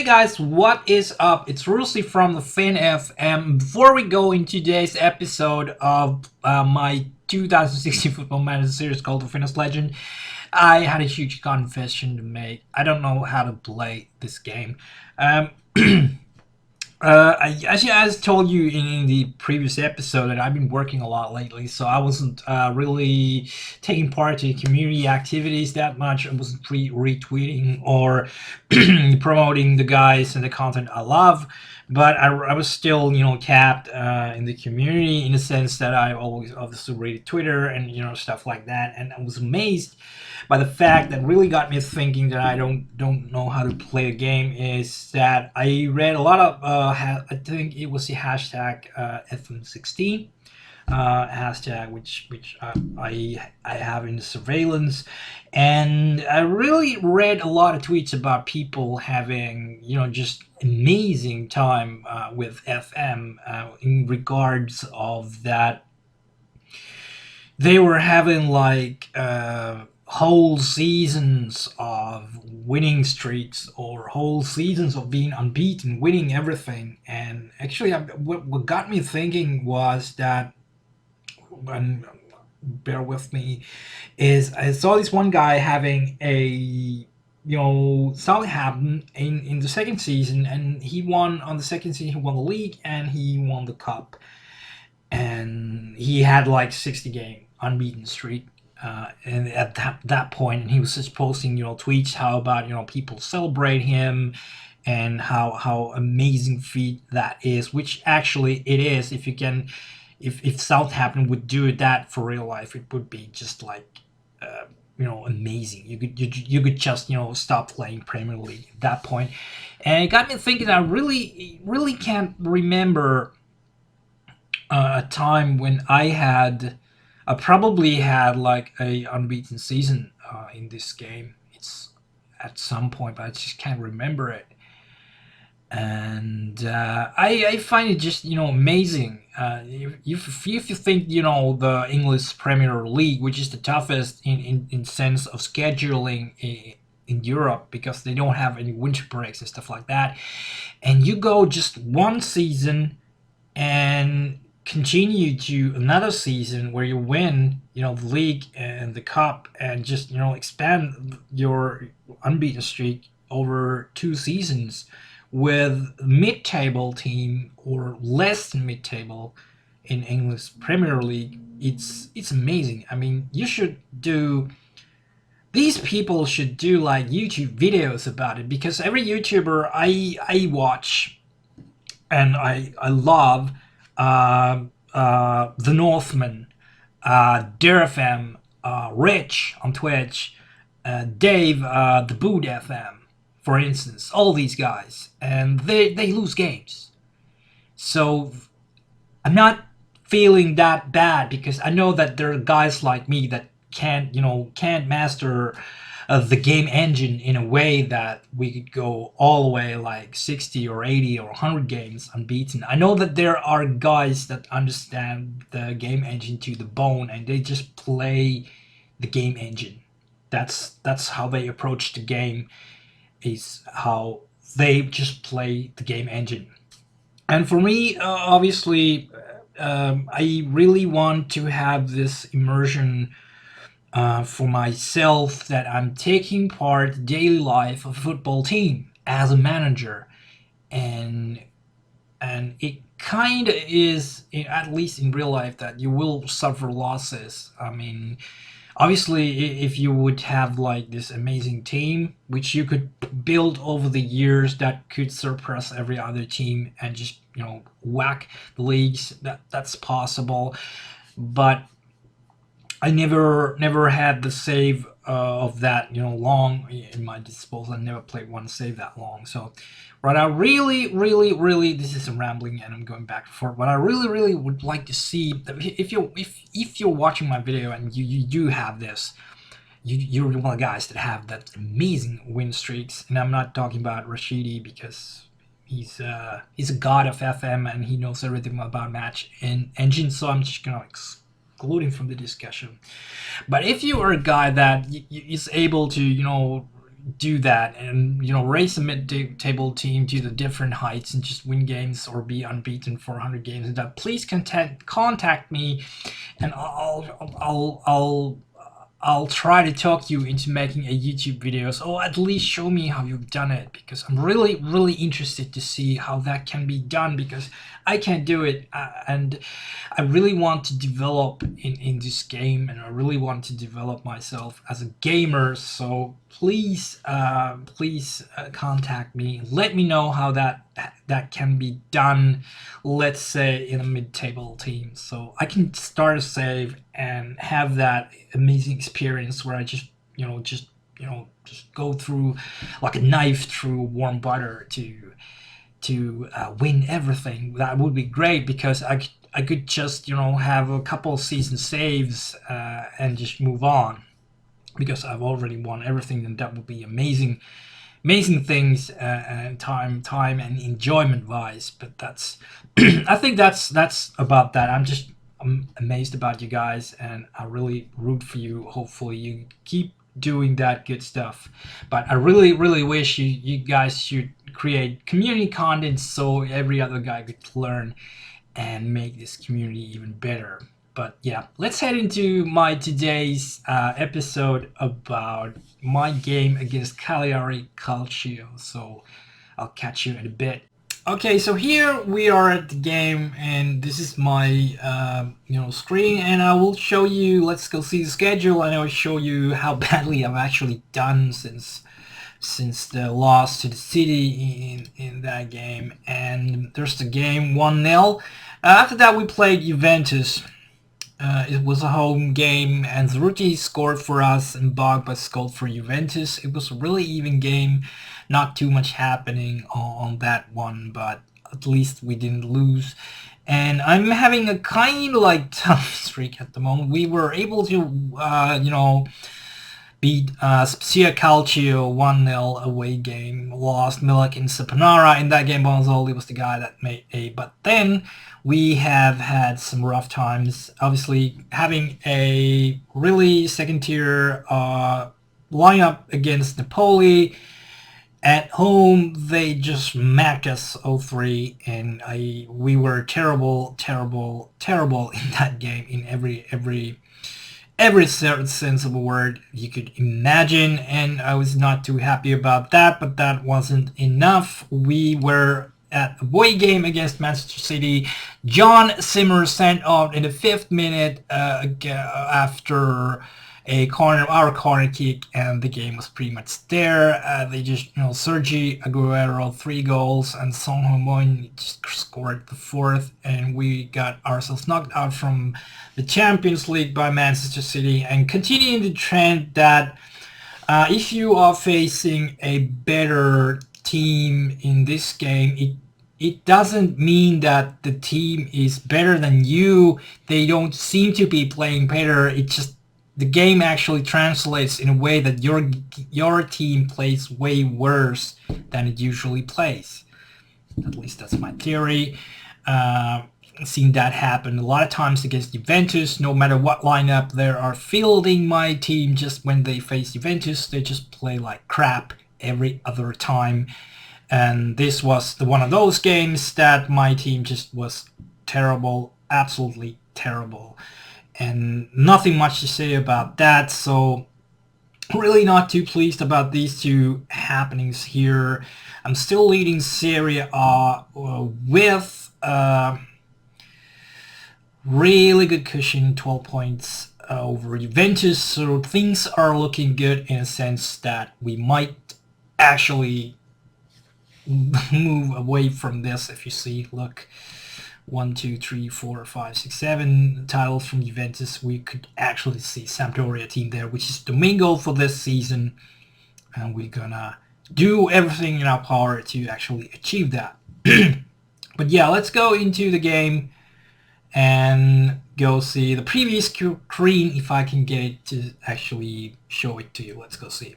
Hey guys, what is up? It's Rusty from the Fin FM. Before we go into today's episode of my 2016 Football Manager series called the Finnish Legend, I had a huge confession to make. I don't know how to play this game. Um, actually, as told you in the previous episode, that I've been working a lot lately, so I wasn't really taking part in community activities that much. I wasn't retweeting or promoting the guys and the content I love, but I was still, capped in the community in the sense that I always obviously read Twitter and stuff like that, and I was amazed by the fact that really got me thinking that I don't know how to play a game is that I read a lot of I think it was the hashtag FM16 hashtag which I have in the surveillance, and I really read a lot of tweets about people having just amazing time with FM in regards of that they were having like whole seasons of winning streaks or whole seasons of being unbeaten, winning everything. And actually, what got me thinking was that, and bear with me, is I saw this one guy having a Southampton in the second season, and he won on the second season. He won the league and he won the cup, and he had like 60 game unbeaten streak. And at that point, and he was just posting, tweets how about people celebrate him, and how amazing feat that is. Which actually it is. If you can, if Southampton would do that for real life, it would be just like amazing. You could just stop playing Premier League at that point, and it got me thinking. I really can't remember a time when I probably had like a unbeaten season in this game. It's at some point, but I just can't remember it. And I find it just amazing. If you think the English Premier League, which is the toughest in sense of scheduling in Europe, because they don't have any winter breaks and stuff like that, and you go just one season and continue to another season where you win, the league and the cup, and just expand your unbeaten streak over two seasons with mid-table team or less than mid-table in English Premier League. It's amazing. I mean, you should do. These people should do like YouTube videos about it, because every YouTuber I watch and I love, The Northman, DerFM, Rich on Twitch, Dave, The Boot FM, for instance, all these guys, and they lose games. So I'm not feeling that bad, because I know that there are guys like me that can't master the game engine in a way that we could go all the way like 60 or 80 or 100 games unbeaten. I know that there are guys that understand the game engine to the bone, and they just play the game engine. That's how they approach the game, is how they just play the game engine. And for me, obviously, I really want to have this immersion for myself, that I'm taking part daily life of a football team as a manager, and it kind of is, at least in real life, that you will suffer losses. I mean, obviously, if you would have like this amazing team which you could build over the years, that could surpass every other team and just whack the leagues, that's possible. But I never had the save of that long in my disposal. I never played one save that long. So what I really, this is a rambling and I'm going back and forth. What I really would like to see, if you're watching my video and you do have this, you're one of the guys that have that amazing win streaks. And I'm not talking about Rashidi, because he's a god of FM and he knows everything about match and engine. So I'm just gonna excluding from the discussion. But if you are a guy that is able to do that and raise the mid-table team to the different heights and just win games or be unbeaten for 100 games and that, please contact me, and I'll try to talk you into making a YouTube videos, or at least show me how you've done it, because I'm really, really interested to see how that can be done, because I can't do it, and I really want to develop in this game, and I really want to develop myself as a gamer. So please, contact me. Let me know how that can be done. Let's say in a mid-table team, so I can start a save and have that amazing experience where I just go through like a knife through warm butter to win everything. That would be great, because I could just have a couple of season saves and just move on, because I've already won everything, and that would be amazing things, and time and enjoyment wise. But that's I think that's about that. I'm amazed about you guys, and I really root for you. Hopefully you keep doing that good stuff, but I really, really wish you guys should create community content so every other guy could learn and make this community even better. But yeah, let's head into my today's episode about my game against Cagliari Calcio. So I'll catch you in a bit. Okay, so here we are at the game, and this is my screen, and I will show you. Let's go see the schedule, and I'll show you how badly I've actually done since the loss to the City in that game. And there's the game 1-0. After that, we played Juventus. It was a home game, and Zruti scored for us, and Bogba scored for Juventus. It was a really even game, not too much happening on that one, but at least we didn't lose. And I'm having a kind of like tough streak at the moment. We were able to, beat Spezia Calcio 1-0 away game. Lost Milik and Saponara in that game. Bonzoli was the guy that made a. But then we have had some rough times. Obviously, having a really second-tier lineup against Napoli. At home, they just smacked us 0-3, and we were terrible, terrible, terrible in that game in every sense of a word you could imagine, and I was not too happy about that, but that wasn't enough. We were at a away game against Manchester City. John Zimmer sent off in the 5th minute after our corner kick, and the game was pretty much there. They just, Sergi Aguero 3 goals, and Son Heung-min just scored the 4th, and we got ourselves knocked out from the Champions League by Manchester City, and continuing the trend that if you are facing a better team in this game, it doesn't mean that the team is better than you. They don't seem to be playing better. It just, the game actually translates in a way that your team plays way worse than it usually plays. At least that's my theory. Seen that happen a lot of times against Juventus. No matter what lineup they are fielding, my team, just when they face Juventus, they just play like crap every other time. And this was one of those games that my team just was terrible, absolutely terrible. And nothing much to say about that. So really not too pleased about these two happenings here. I'm still leading Serie A with really good cushion, 12 points over Juventus. So things are looking good in a sense that we might actually move away from this. If you see, look, 1, 2, 3, 4, 5, 6, 7 titles from Juventus. We could actually see Sampdoria team there, which is the main goal for this season, and we're gonna do everything in our power to actually achieve that. But yeah, let's go into the game and go see the previous screen if I can get it to actually show it to you. Let's go see.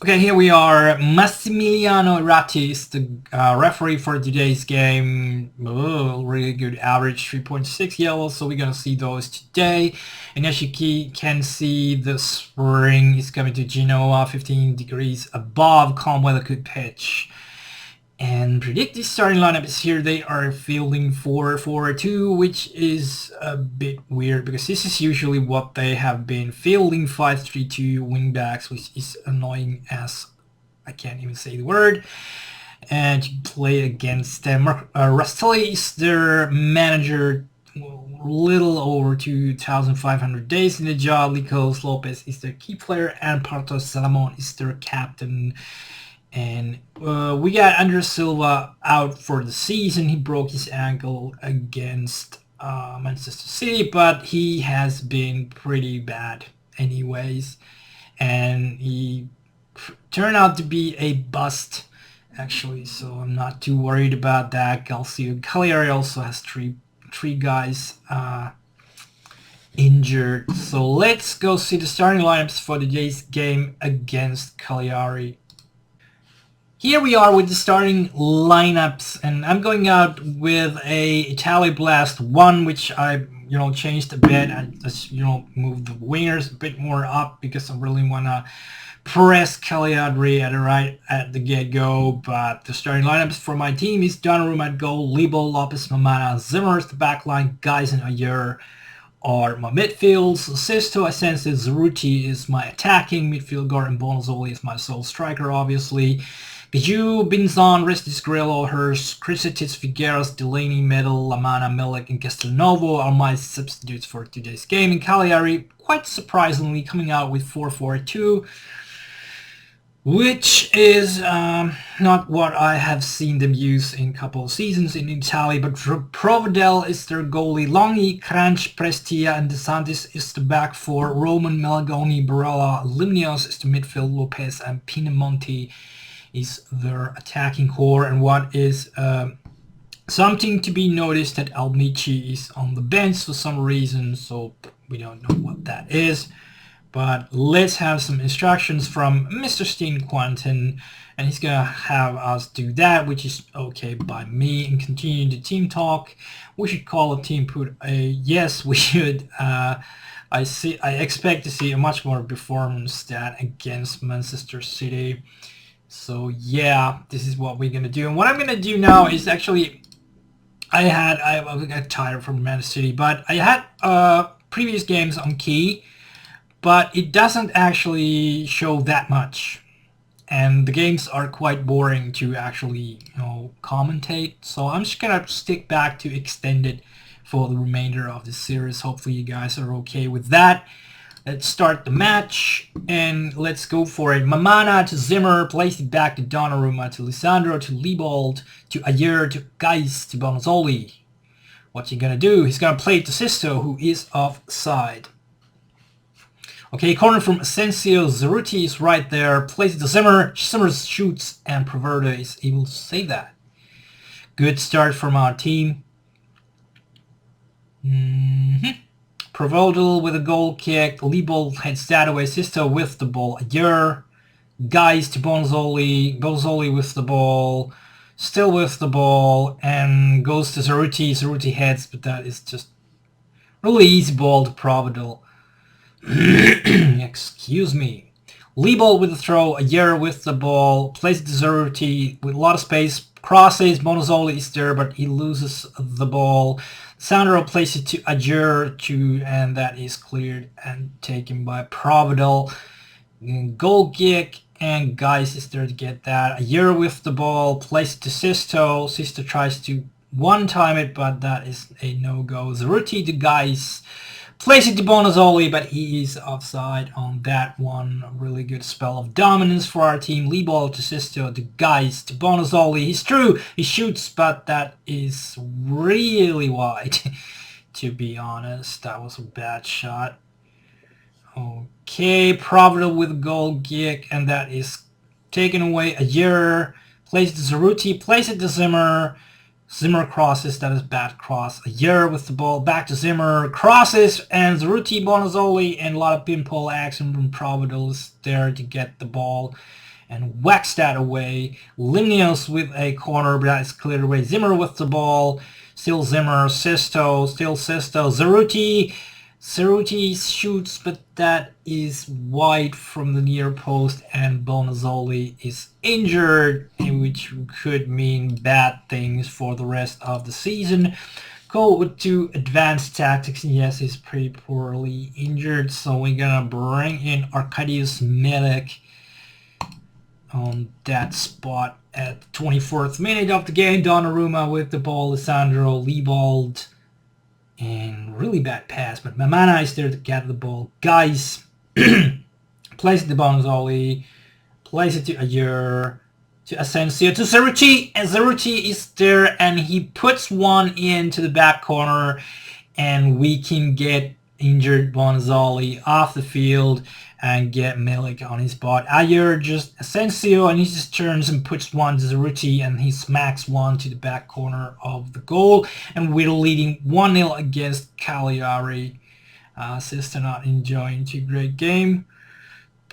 Okay, here we are. Massimiliano Ratti is the referee for today's game. Oh, really good average, 3.6 yellows, so we're gonna see those today. And as you can see, the spring is coming to Genoa, 15 degrees above, calm weather, good pitch. And predicted starting lineup is here. They are fielding 4-4-2, which is a bit weird because this is usually what they have been fielding, 5-3-2 wingbacks, which is annoying as I can't even say the word. And to play against them, Rastelli is their manager, little over 2,500 days in the job. Licos Lopez is their key player, and Partos Salamon is their captain. And we got Andres Silva out for the season. He broke his ankle against Manchester City, but he has been pretty bad anyways. And he turned out to be a bust, actually, so I'm not too worried about that. Cagliari also has three guys injured. So let's go see the starting lineups for today's game against Cagliari. Here we are with the starting lineups, and I'm going out with a Italy Blast 1, which I changed a bit. I just moved the wingers a bit more up because I really want to press Cagliari at the get-go. But the starting lineups for my team is Donnarumma at goal, Libo, Lopez, Mamana, Zimmer is the backline, Guys and Ayer are my midfields. Sisto, Asensi, Zeruti is my attacking midfielder, and Bonazzoli is my sole striker, obviously. Giju, Binzon, Ristis, Grillo, Hirsch, Chrysitis, Figueras, Delaney, Medel, Lamana, Milik, and Castelnovo are my substitutes for today's game. And Cagliari, quite surprisingly, coming out with 4-4-2, which is not what I have seen them use in a couple of seasons in Italy, but Provedel is their goalie, Longi, Crunch, Prestia, and DeSantis is the back four, Roman, Melagoni, Barella, Limnios is the midfield, Lopez, and Pinamonti is their attacking core. And what is something to be noticed, that Almici is on the bench for some reason, so we don't know what that is. But let's have some instructions from Mr. Steen Quanten, and he's gonna have us do that, which is okay by me. And continue the team talk. We should call a team put a yes. We should. I expect to see a much more performance stat against Manchester City. So yeah, this is what we're gonna do. And what I'm gonna do now is actually, I got tired from Manchester City, but I had previous games on key. But it doesn't actually show that much, and the games are quite boring to actually commentate. So I'm just gonna stick back to extended for the remainder of the series. Hopefully you guys are okay with that. Let's start the match and let's go for it. Mamana to Zimmer, place it back to Donnarumma, to Lisandro, to Liebold, to Ayer, to Geis, to Bonazzoli. What's he gonna do? He's gonna play it to Sisto, who is offside. Okay, corner from Asensio, Zeruti is right there, plays it to Zimmer, Zimmer shoots, and Proverda is able to save that. Good start from our team. Provodal with a goal kick, Liebold heads that away, Sisto with the ball, Ayer, Guys to Bonazzoli, Bonazzoli with the ball, still with the ball, and goes to Zeruti, Zeruti heads, but that is just really easy ball to Provodal. Excuse me. Liebold with the throw, Ayer with the ball, plays it to Zeruti with a lot of space, crosses, Bonazzoli is there, but he loses the ball. Sandro plays it to Ayer, and that is cleared and taken by Provedel. Goal kick, and Guys is there to get that. Ayer with the ball, plays it to Sisto. Sisto tries to one-time it, but that is a no-go. Zeruti to Guys. Plays it to Bonazzoli, but he is offside on that one. A really good spell of dominance for our team. Liebold to Sisto, to Guys, to Bonazzoli. He's true, he shoots, but that is really wide. To be honest, that was a bad shot. Okay, Providel with a goal kick, and that is taken away. Ayer plays it to Zeruti, plays it to Zimmer. Zimmer crosses, that is bad cross. Ayer with the ball, back to Zimmer, crosses, and Zeruti, Bonazzoli, and a lot of pinball action from Providel is there to get the ball. and whacks that away. Limnios with a corner, but that is cleared away. Zimmer with the ball. Still Zimmer. Sisto. Still Sisto. Ceruti shoots, but that is wide from the near post, and Bonazzoli is injured, which could mean bad things for the rest of the season. Go to advanced tactics, and yes, he's pretty poorly injured, so we're gonna bring in Arkadiusz Milik on that spot at the 24th minute of the game. Donnarumma with the ball, Alessandro Liebold, and really bad pass, but Mamana is there to gather the ball. Guys, plays it to Bonazzoli, plays it to Ayer, to Asensio, to Ceruti, and Ceruti is there, and he puts one into the back corner, and we can get injured Bonazzoli off the field and get Milik on his spot. Ayer just Asensio, and he just turns and puts one to Ceruti, and he smacks one to the back corner of the goal, and we're leading 1-0 against Cagliari. Sister not enjoying too great game,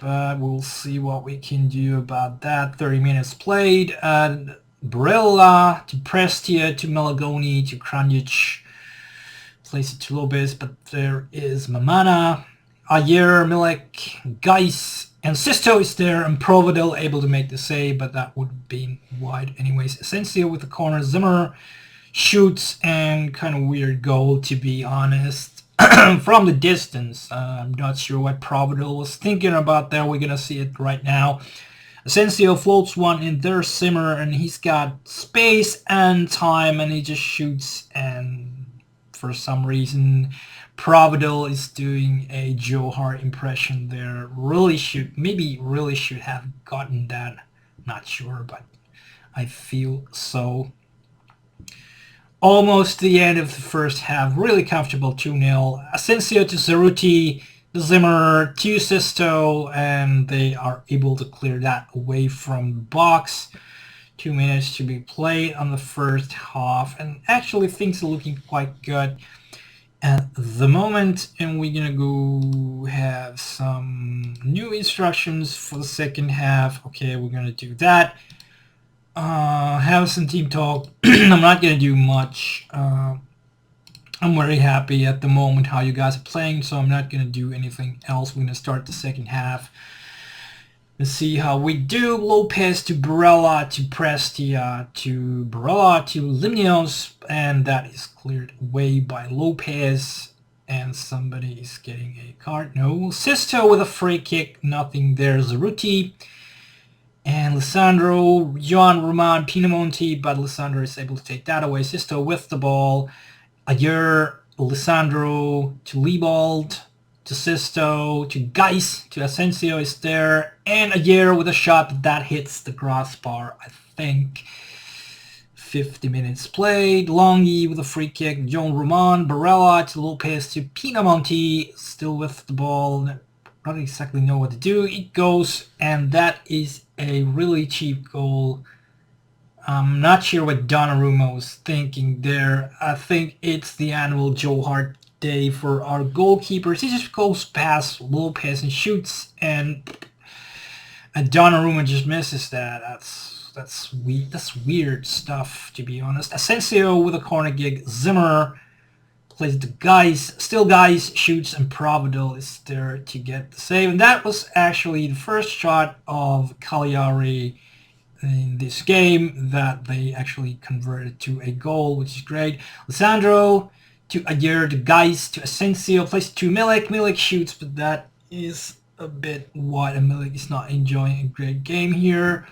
but we'll see what we can do about that. 30 minutes played. Barella to Prestia, to Malagoni, to Kranjic. Plays it to Lopez, but there is Mamana, Ayer, Milik, Geis, and Sisto is there, and Provedel able to make the save, but that would have been wide anyways. Asensio with the corner, Zimmer shoots, and kind of weird goal, to be honest. From the distance, I'm not sure what Provedel was thinking about there. We're going to see it right now. Asensio floats one in there, Zimmer, and he's got space and time, and he just shoots, and for some reason Provedel is doing a Joe Hart impression there. Really should have gotten that. Not sure, but I feel so. Almost the end of the first half. Really comfortable 2-0. Asensio to Ceruti, Zimmer to Sisto, and they are able to clear that away from the box. 2 minutes to be played on the first half, and actually things are looking quite good at the moment, and we're gonna go have some new instructions for the second half. Okay, we're gonna do that. Have some team talk. I'm not gonna do much. I'm very happy at the moment how you guys are playing, so I'm not gonna do anything else. We're gonna start the second half and see how we do. Lopez to Barella to Prestia to Barella to Limnios, and that is cleared away by Lopez, and somebody is getting a card. No, Sisto with a free kick, nothing there. Ceruti and Lissandro, John Roman, Pinamonti, but Lissandro is able to take that away. Sisto with the ball. Ayer, Lissandro to Liebold, to Sisto, to Geis, to Asensio is there, and Ayer with a shot that hits the crossbar, I think. 50 minutes played. Longhi with a free kick. John Roman, Barella to Lopez to Pinamonti, still with the ball. Not exactly know what to do. It goes, and that is a really cheap goal. I'm not sure what Donnarumma was thinking there. I think it's the annual Joe Hart day for our goalkeepers. He just goes past Lopez and shoots, and Donnarumma just misses that. That's weird stuff, to be honest. Asensio with a corner kick. Zimmer plays the Geis. Still Geis shoots, and Provedel is there to get the save. And that was actually the first shot of Cagliari in this game that they actually converted to a goal, which is great. Lissandro to Ayer, to Geis, to Asensio, plays to Milik. Milik shoots, but that is a bit wide, and Milik is not enjoying a great game here.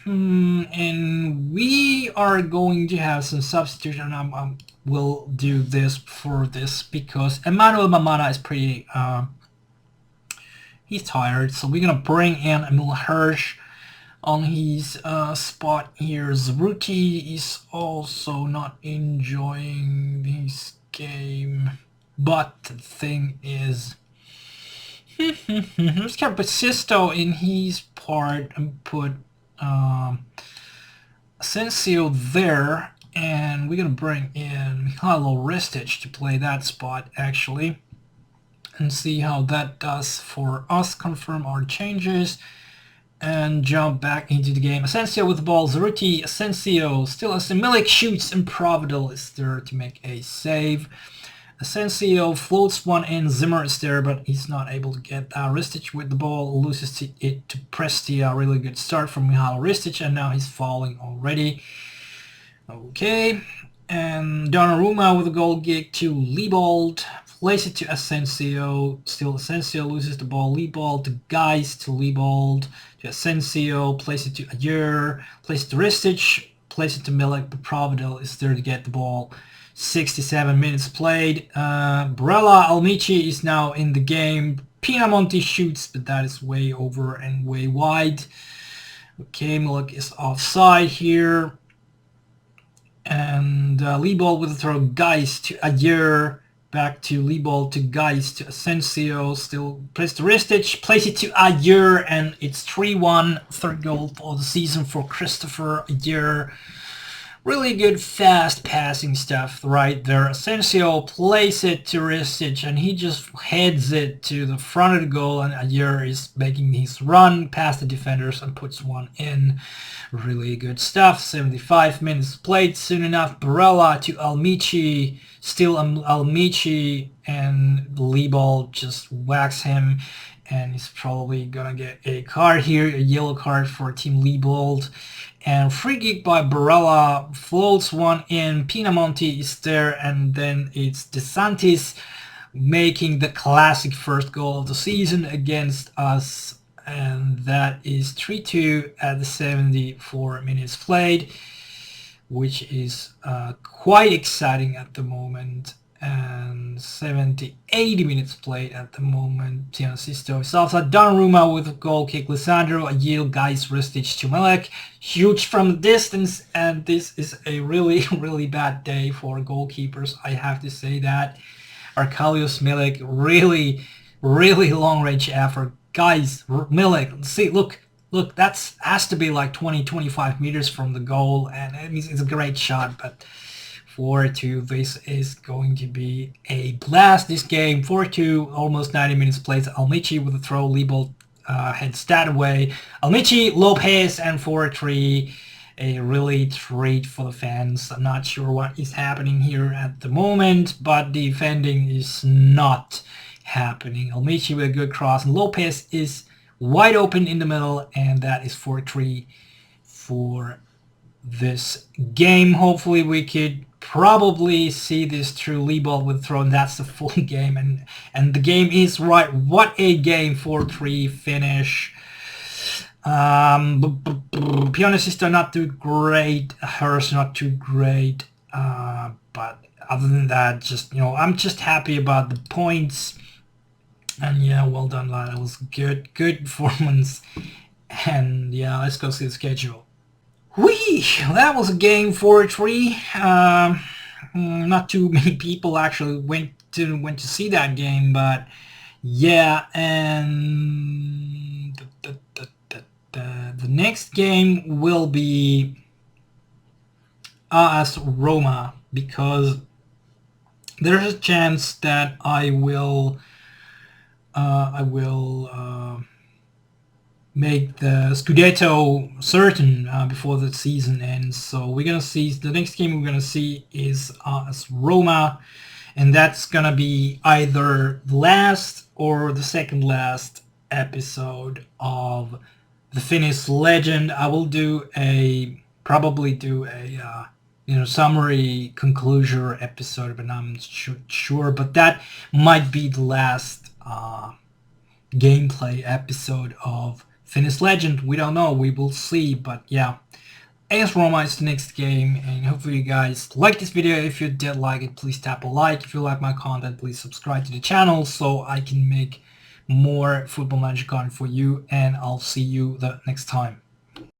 And we are going to have some substitution. I will do this for this because Emmanuel Mamana is pretty he's tired, so we're gonna bring in Emil Hirsch on his spot here. Ceruti is also not enjoying this game, but the thing is, let's get Sisto in his part and put Asensio there, and we're gonna bring in Mihailo Ristic to play that spot actually, and see how that does for us. Confirm our changes. and jump back into the game. Asensio with the ball. Zeruti, Asensio still as Milik shoots, and Providel is there to make a save. Asensio floats one in. Zimmer is there, but he's not able to get Ristic with the ball. Loses it to Presti. A really good start from Mihailo Ristic, and now he's falling already. Okay, and Donnarumma with a goal gig to Liebold. Plays it to Asensio. Still Asensio loses the ball. Liebold to Geis, to Liebold, to Asensio. Plays it to Ayer. Plays it to Ristic. Plays it to Milik, but Providel is there to get the ball. 67 minutes played. Barella Almici is now in the game. Pinamonti shoots, but that is way over and way wide. Okay, Milik is offside here. And Liebold with a throw. Geis to Ayer. Back to Liebold, to Geis, to Asensio. Still plays to Ristic. Plays it to Ayer, and it's 3-1. Third goal of the season for Christopher Ayer. Really good fast passing stuff right there. Asensio plays it to Ristic, and he just heads it to the front of the goal, and Ayer is making his run past the defenders and puts one in. Really good stuff. 75 minutes played. Soon enough, Barella to Almici. Still Almici, and Liebold just whacks him, and he's probably gonna get a card here, a yellow card for Team Liebold. And free kick by Barella, floats one in. Pinamonti is there, and then it's DeSantis making the classic first goal of the season against us, and that is 3-2 at the 74 minutes played, which is quite exciting at the moment. And 80 minutes played at the moment. Tiana Sisto is offside. Donnarumma with a goal kick. Lisandro, Agil, Geis, Ristic to Milik. Huge from the distance, and this is a really, really bad day for goalkeepers. I have to say that. Arkalios Milik, really, really long range effort. Guys, Milik, see, look, that has to be like 20-25 meters from the goal, and it means it's a great shot, but 4-2, this is going to be a blast, this game. 4-2, almost 90 minutes played. Almici with a throw. Liebold heads that away. Almici, Lopez, and 4-3. A really treat for the fans. I'm not sure what is happening here at the moment, but defending is not happening. Almici with a good cross, and Lopez is wide open in the middle, and that is 4-3 for this game. Hopefully we could probably see this through. Liebold with throw, and that's the full game, and the game is right. What a game. 4-3 finish. Pianista not too great, hers not too great, but other than that, just, you know, I'm just happy about the points. And yeah, well done, lad. It was good performance. And yeah, let's go see the schedule. Whee! That was a game. 4-3. Not too many people actually went to see that game, but yeah. And the next game will be AS Roma, because there's a chance that I will make the Scudetto certain before the season ends. So we're gonna see, the next game we're gonna see is AS Roma, and that's gonna be either the last or the second last episode of the Finnish Legend. I will probably do a summary conclusion episode, but I'm not sure. But that might be the last gameplay episode of Finnish Legend. We don't know. We will see. But yeah, AS Roma is the next game, and hopefully you guys like this video. If you did like it, please tap a like. If you like my content, please subscribe to the channel so I can make more Football Manager content for you, and I'll see you the next time.